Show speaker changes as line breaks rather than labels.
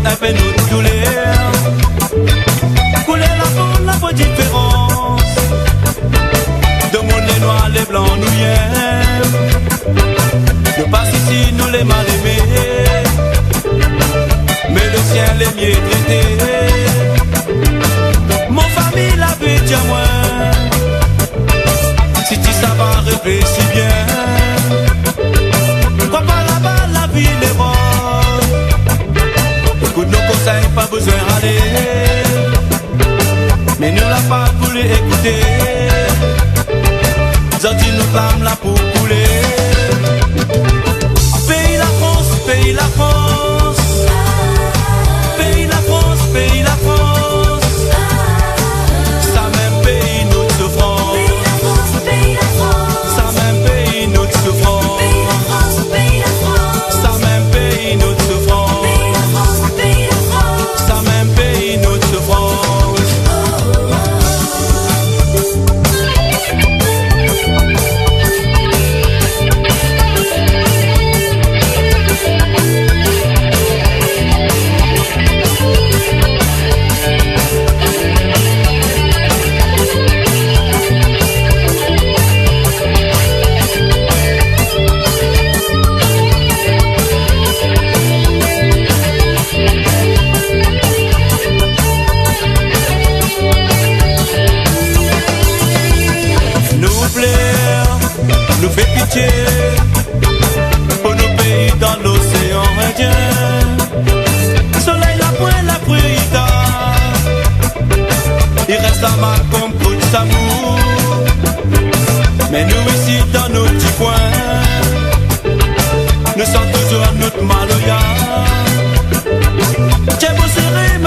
un peu notre douleur. Couler la peau différence. De monde les noirs, les blancs, nous y nous passe ici, nous les mal aimés. Mais le ciel est mieux traité. Mon famille la vie tient moins. Si tu ça va rêver si bien. Quoi pas là-bas, la vie est rose. Écoute nos conseils, pas besoin d'aller. Mais nous l'a pas voulu écouter. Zodi nous clame là pour couler. Pays la France, pays la France. Pays la France, pays la France. Ça même pays notre souffrance.
Pays la France, pays la France.
Ça même pays notre souffrance.
Pays la France, pays la France.
Ça même pays notre souffrance.
Pays la France, pays la France.
Ça même pays notre souffrance. Nous fait pitié pour nos pays dans l'océan Indien. Soleil la pointe, la bruita. Il reste la marque comme coup de Samour. Mais nous ici dans nos petits coins, nous sommes toujours notre maloya. J'ai beau serrer